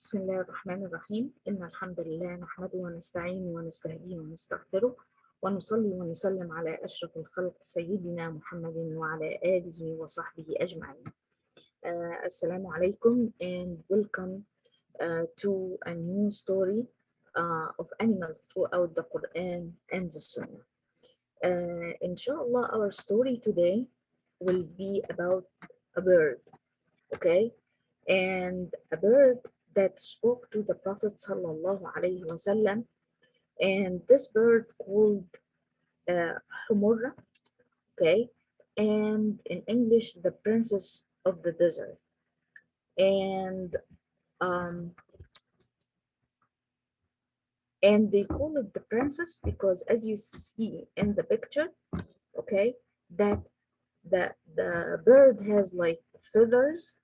بسم الله الرحمن الرحيم إن الحمد لله نحمده ونستعينه ونستهديه ونستغفره ونصلي ونسلم على أشرف الخلق سيدنا محمد وعلى آله وصحبه أجمعين. Assalamu alaikum and welcome to a new story of animals throughout the Quran and the Sunnah. Inshallah, our story today will be about a bird, okay? And a bird that spoke to the Prophet sallallahu alaihi wasallam. And this bird called Humurra, okay? And in English, the princess of the desert. And um, and they call it the princess because, as you see in the picture, okay, that the bird has like feathers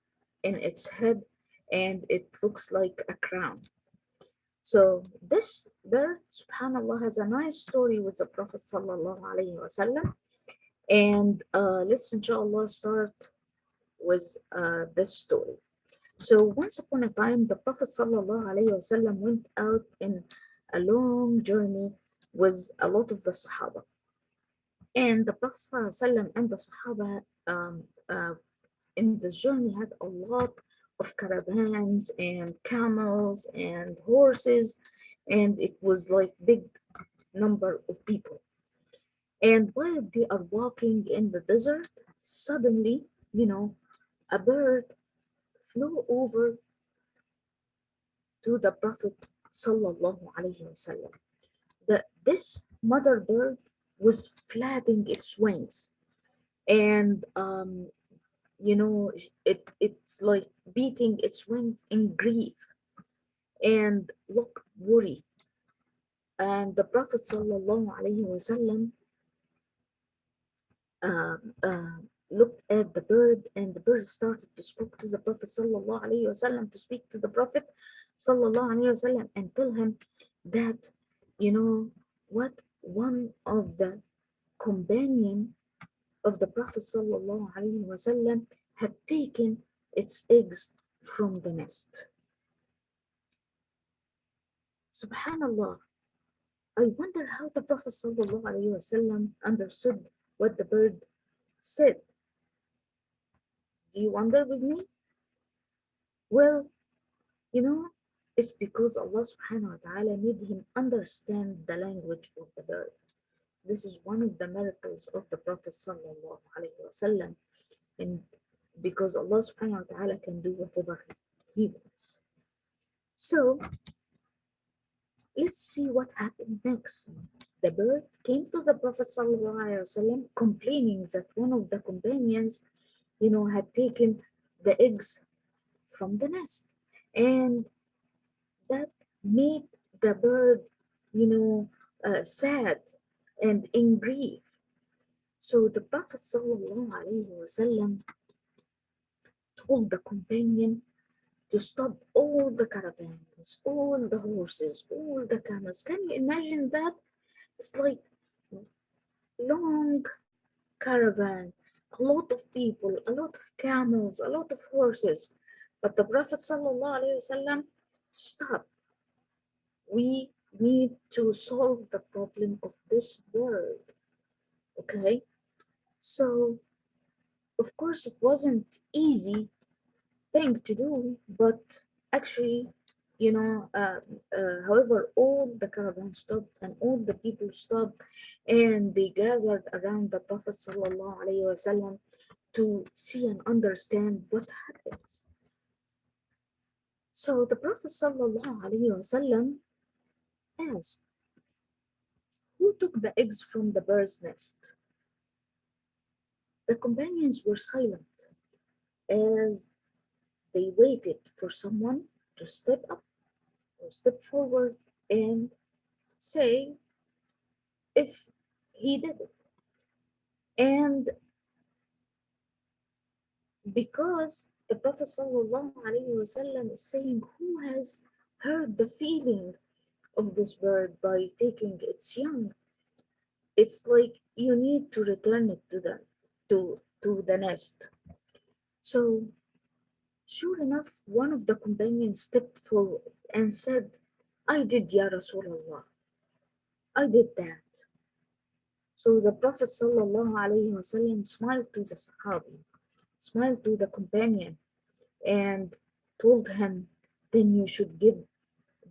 in its head, and it looks like a crown. So this bird, subhanallah, has a nice story with the Prophet sallallahu alaihi wasallam. And let's inshallah start with this story. So once upon a time, the Prophet sallallahu alaihi wasallam went out in a long journey with a lot of the Sahaba. And the Prophet sallallahu alaihi wasallam and the Sahaba in this journey had a lot of caravans and camels and horses, and it was like big number of people. And while they are walking in the desert, suddenly, a bird flew over to the Prophet sallallahu alaihi wasallam. This mother bird was flapping its wings, and it's like beating its wings in grief and look worry. And the Prophet sallallahu alaihi wasallam looked at the bird, and the bird started to speak to the Prophet sallallahu alaihi wasallam, to speak to the Prophet sallallahu alaihi wasallam, and tell him that, you know what, one of the companion of the Prophet sallallahu alaihi wasallam had taken its eggs from the nest. Subhanallah. I wonder how the Prophet sallallahu alaihi wasallam understood what the bird said. Do you wonder with me? Well, you know, it's because Allah subhanahu wa ta'ala made him understand the language of the bird. This is one of the miracles of the Prophet sallallahu alaihi wasallam, and because Allah subhanahu wa ta'ala can do whatever he wants. So let's see what happened next. The bird came to the Prophet sallallahu alaihi wasallam complaining that one of the companions, had taken the eggs from the nest. And that made the bird, sad and in grief. So the Prophet sallallahu alaihi wasallam told the companion to stop all the caravans, all the horses, all the camels. Can you imagine that? It's like long caravan, a lot of people, a lot of camels, a lot of horses. But the Prophet sallallahu alaihi wasallam, stop. We need to solve the problem of this world. Okay? So of course it wasn't easy thing to do, but actually, however, all the caravan stopped and all the people stopped, and they gathered around the Prophet sallallahu alaihi wasallam to see and understand what happens. So the Prophet sallallahu alaihi wasallam asked, "Who took the eggs from the bird's nest?" The companions were silent as they waited for someone to step up or step forward and say if he did it. And because the Prophet ﷺ is saying, who has heard the feeling of this bird by taking its young? It's like you need to return it to the nest. So Sure enough, one of the companions stepped forward and said, I did, Ya Rasulullah. I did that. So the Prophet ﷺ smiled to the Sahabi, smiled to the companion, and told him, then you should give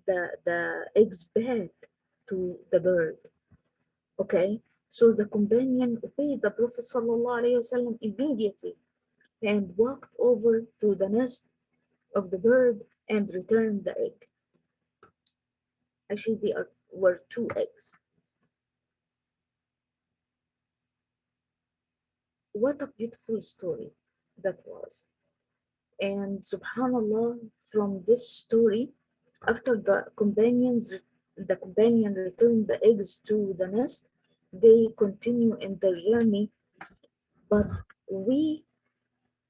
the eggs back to the bird. Okay? So the companion obeyed the Prophet ﷺ immediately and walked over to the nest of the bird and returned the egg. Actually, were two eggs. What a beautiful story that was. And subhanallah, from this story, after the companion returned the eggs to the nest, they continue in their journey. But we,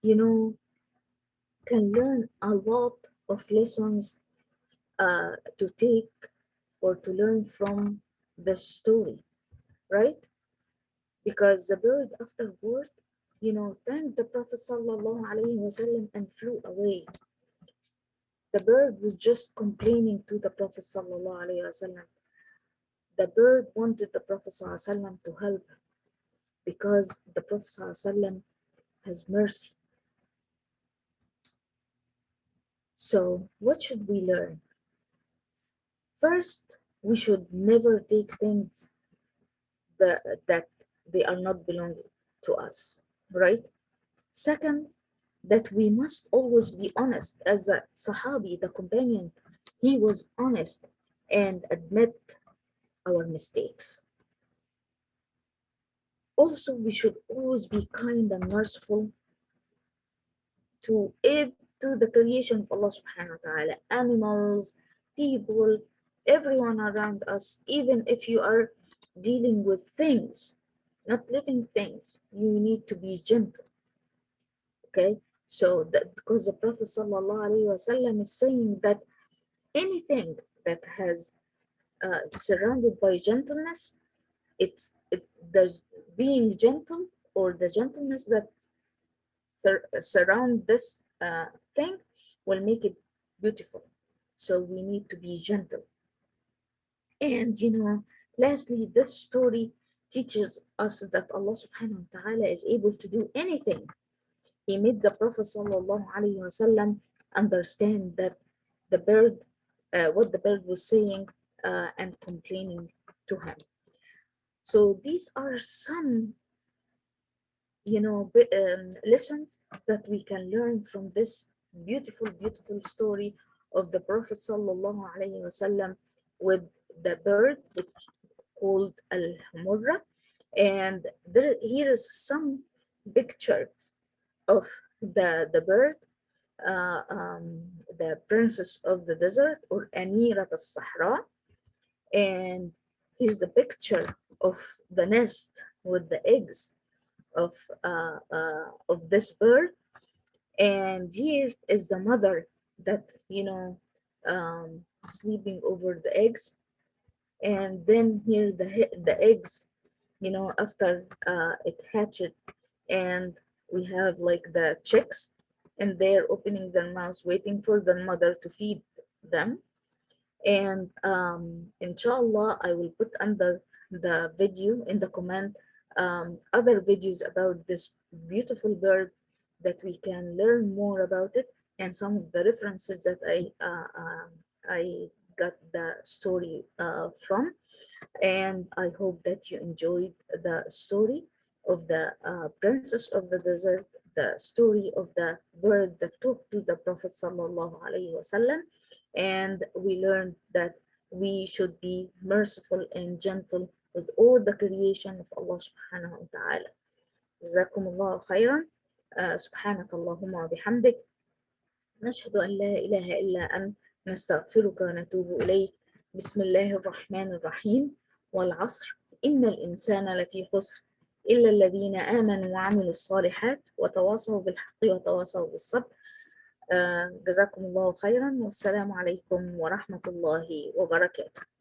you know, can learn a lot of lessons to take or to learn from the story, right? Because the bird afterward, thanked the Prophet sallallahu alaihi wasallam and flew away. The bird was just complaining to the Prophet sallallahu alaihi wasallam. The bird wanted the Prophet sallallahu alaihi wasallam to help him because the Prophet sallallahu alaihi wasallam has mercy. So, what should we learn? First, we should never take things that they are not belonging to us, right? Second, that we must always be honest. As a Sahabi, the companion, he was honest and admit our mistakes. Also, we should always be kind and merciful to the creation of Allah subhanahu wa ta'ala, animals, people, everyone around us, even if you are dealing with things, not living things, you need to be gentle. Okay? So that because the Prophet sallallahu alaihi wasallam is saying that anything that has surrounded by gentleness, the being gentle or the gentleness that surround this thing will make it beautiful. So we need to be gentle. And lastly, this story teaches us that Allah subhanahu wa ta'ala is able to do anything. He made the Prophet sallallahu alaihi wasallam understand that what the bird was saying and complaining to him. So these are some, lessons that we can learn from this beautiful, beautiful story of the Prophet sallallahu alaihi wasallam with the bird, which called al-humurra. And here is some pictures of the bird, the princess of the desert or Amirat al-Sahra. And here's a picture of the nest with the eggs of this bird. And here is the mother that sleeping over the eggs. And then here the eggs, after it hatched, and we have like the chicks, and they're opening their mouths waiting for their mother to feed them. And inshallah, I will put under the video in the comment other videos about this beautiful bird that we can learn more about it, and some of the references that I got the story from. And I hope that you enjoyed the story of the princess of the desert, the story of the bird that talked to the Prophet sallallahu alaihi wasallam, and we learned that we should be merciful and gentle with all the creation of Allah subhanahu wa ta'ala. جزاكم الله خيرا. سبحانك اللهم وبحمدك نشهد أن لا إله إلا أنت نستغفرك ونتوب إليك. بسم الله الرحمن الرحيم. والعصر إن الإنسان لفي خسر إلا الذين آمنوا وعملوا الصالحات وتواصوا بالحق وتواصوا بالصبر. جزاكم الله خيرا والسلام عليكم ورحمة الله وبركاته.